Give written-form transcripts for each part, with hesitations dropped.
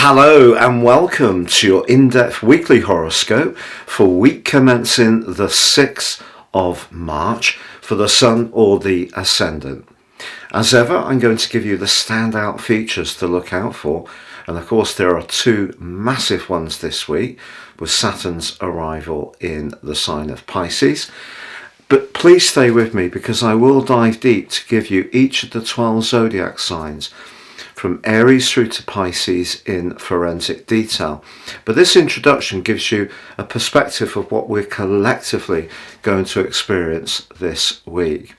Hello and welcome to your in-depth weekly horoscope for week commencing the 6th of March for the Sun or the Ascendant. As ever, I'm going to give you the standout features to look out for, and of course there are two massive ones this week with Saturn's arrival in the sign of Pisces. But please stay with me because I will dive deep to give you each of the 12 zodiac signs from Aries through to Pisces in forensic detail. But this introduction gives you a perspective of what we're collectively going to experience this week.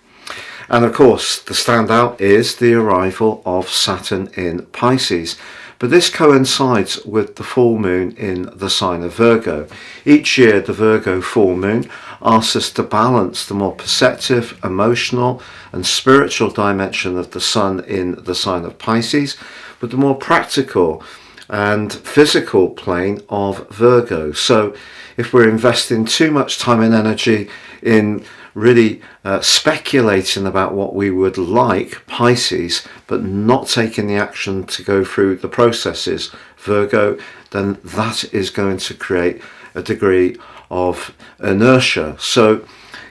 And of course, the standout is the arrival of Saturn in Pisces. But this coincides with the full moon in the sign of Virgo. Each year, the Virgo full moon asks us to balance the more perceptive, emotional and spiritual dimension of the Sun in the sign of Pisces with the more practical and physical plane of Virgo. So if we're investing too much time and energy in really speculating about what we would like, Pisces, but not taking the action to go through the processes, Virgo, then that is going to create a degree of inertia. So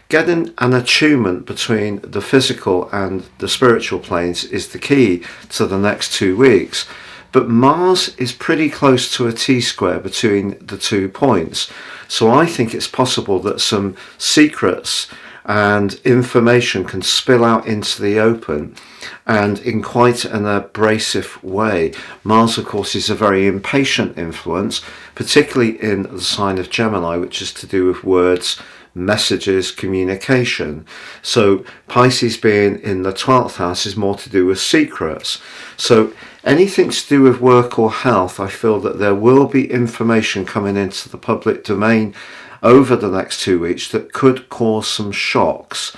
getting an attunement between the physical and the spiritual planes is the key to the next 2 weeks. But Mars is pretty close to a T-square between the 2 points. So I think it's possible that some secrets and information can spill out into the open, and in quite an abrasive way. Mars, of course, is a very impatient influence, particularly in the sign of Gemini, which is to do with words, messages, communication. So Pisces being in the 12th house is more to do with secrets. So anything to do with work or health, I feel that there will be information coming into the public domain over the next 2 weeks that could cause some shocks.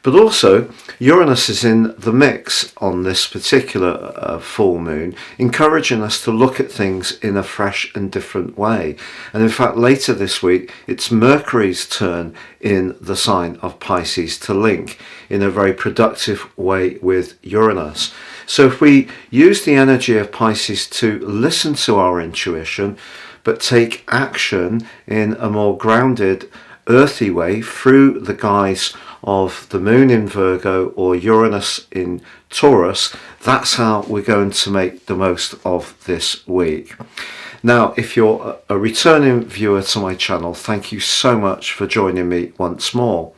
But also, Uranus is in the mix on this particular full moon, encouraging us to look at things in a fresh and different way. And in fact, later this week, it's Mercury's turn in the sign of Pisces to link in a very productive way with Uranus. So if we use the energy of Pisces to listen to our intuition, but take action in a more grounded, earthy way through the guise of the moon in Virgo or Uranus in Taurus, that's how we're going to make the most of this week. Now, if you're a returning viewer to my channel, thank you so much for joining me once more.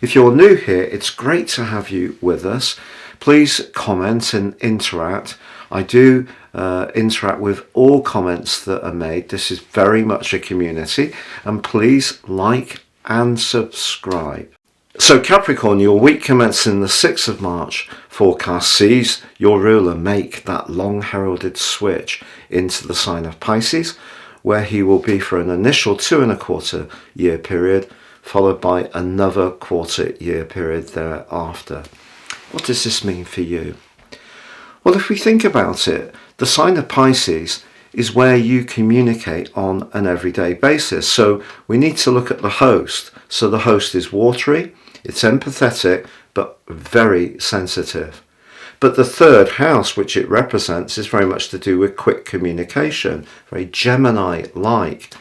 If you're new here, it's great to have you with us. Please comment and interact. I do interact with all comments that are made. This is very much a community, and please like and subscribe. So Capricorn, your week commencing the 6th of March forecast sees your ruler make that long heralded switch into the sign of Pisces, where he will be for an initial 2.25 year period, followed by another quarter-year period thereafter. What does this mean for you? Well, if we think about it, the sign of Pisces is where you communicate on an everyday basis. So we need to look at the host. So the host is watery, it's empathetic, but very sensitive. But the third house, which it represents, is very much to do with quick communication, very Gemini-like.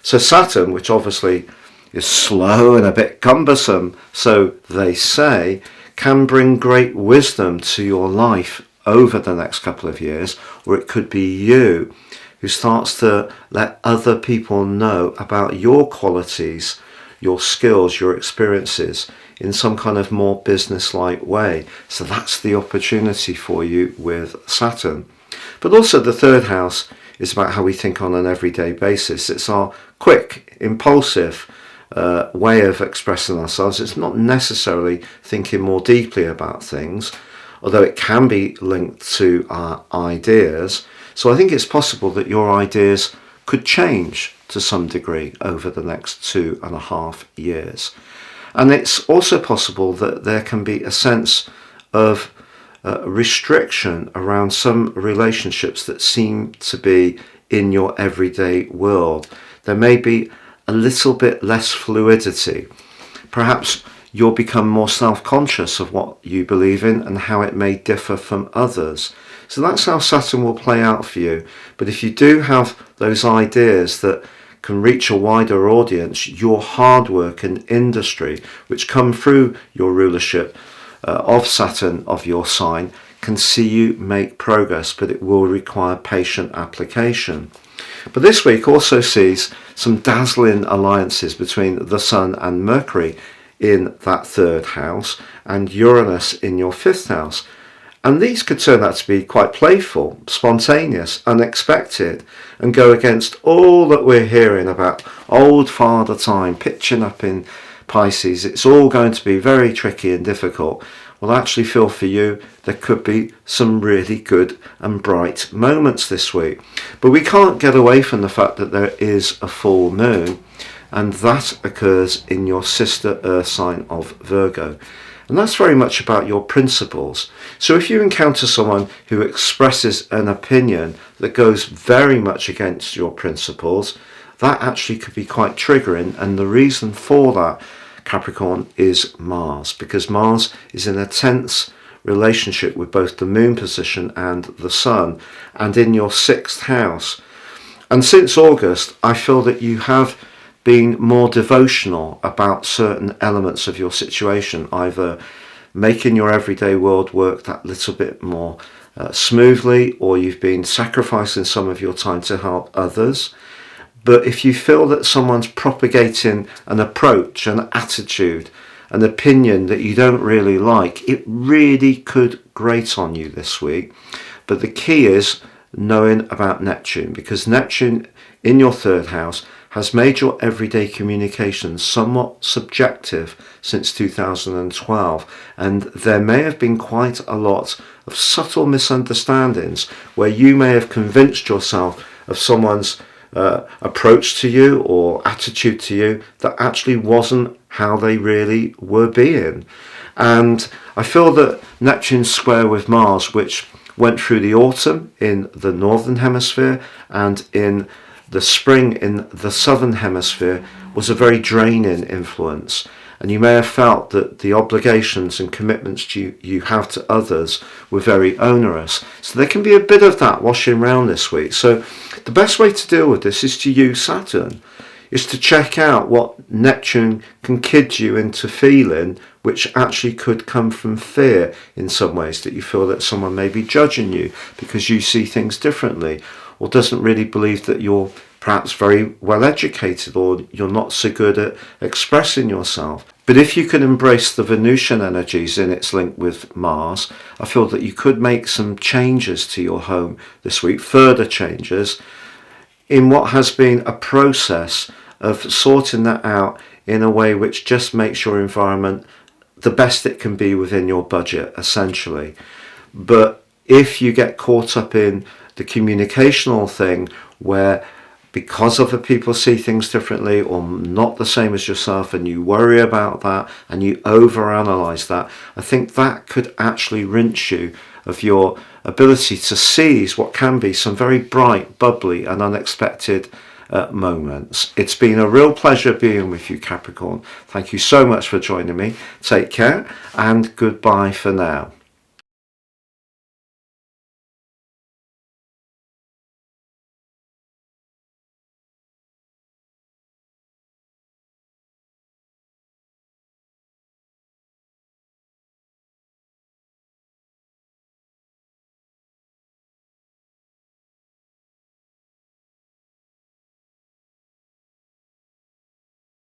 So Saturn, which obviously is slow and a bit cumbersome, so they say, can bring great wisdom to your life over the next couple of years, or it could be you who starts to let other people know about your qualities, your skills, your experiences in some kind of more business-like way. So that's the opportunity for you with Saturn. But also the third house is about how we think on an everyday basis. It's our quick, impulsive way of expressing ourselves. It's not necessarily thinking more deeply about things, although it can be linked to our ideas. So I think it's possible that your ideas could change to some degree over the next 2.5 years. And it's also possible that there can be a sense of restriction around some relationships that seem to be in your everyday world. There may be a little bit less fluidity. Perhaps you'll become more self-conscious of what you believe in and how it may differ from others. So that's how Saturn will play out for you. But if you do have those ideas that can reach a wider audience, your hard work and industry, which come through your rulership of Saturn of your sign, can see you make progress, but it will require patient application. But this week also sees some dazzling alliances between the Sun and Mercury in that third house and Uranus in your fifth house. And these could turn out to be quite playful, spontaneous, unexpected, and go against all that we're hearing about old Father Time pitching up in Pisces. It's all going to be very tricky and difficult. Well, I actually feel for you there could be some really good and bright moments this week. But we can't get away from the fact that there is a full moon, and that occurs in your sister Earth sign of Virgo. And that's very much about your principles. So if you encounter someone who expresses an opinion that goes very much against your principles, that actually could be quite triggering. And the reason for that, Capricorn, is Mars, because Mars is in a tense relationship with both the moon position and the sun, and in your sixth house. And since August, I feel that you have being more devotional about certain elements of your situation, either making your everyday world work that little bit more smoothly, or you've been sacrificing some of your time to help others. But if you feel that someone's propagating an approach, an attitude, an opinion that you don't really like, it really could grate on you this week. But the key is knowing about Neptune, because Neptune in your third house has made your everyday communications somewhat subjective since 2012, and there may have been quite a lot of subtle misunderstandings where you may have convinced yourself of someone's approach to you or attitude to you that actually wasn't how they really were being. And I feel that Neptune's square with Mars, which went through the autumn in the northern hemisphere and in the spring in the southern hemisphere, was a very draining influence. And you may have felt that the obligations and commitments you have to others were very onerous. So there can be a bit of that washing around this week. So the best way to deal with this is to use Saturn, is to check out what Neptune can kid you into feeling, which actually could come from fear in some ways, that you feel that someone may be judging you because you see things differently, or doesn't really believe that you're perhaps very well educated, or you're not so good at expressing yourself. But if you can embrace the Venusian energies in its link with Mars, I feel that you could make some changes to your home this week, further changes, in what has been a process of sorting that out in a way which just makes your environment the best it can be within your budget, essentially. But if you get caught up in the communicational thing where, because other people see things differently or not the same as yourself, and you worry about that and you overanalyze that, I think that could actually rinse you of your ability to seize what can be some very bright, bubbly and unexpected moments. It's been a real pleasure being with you, Capricorn. Thank you so much for joining me. Take care and goodbye for now.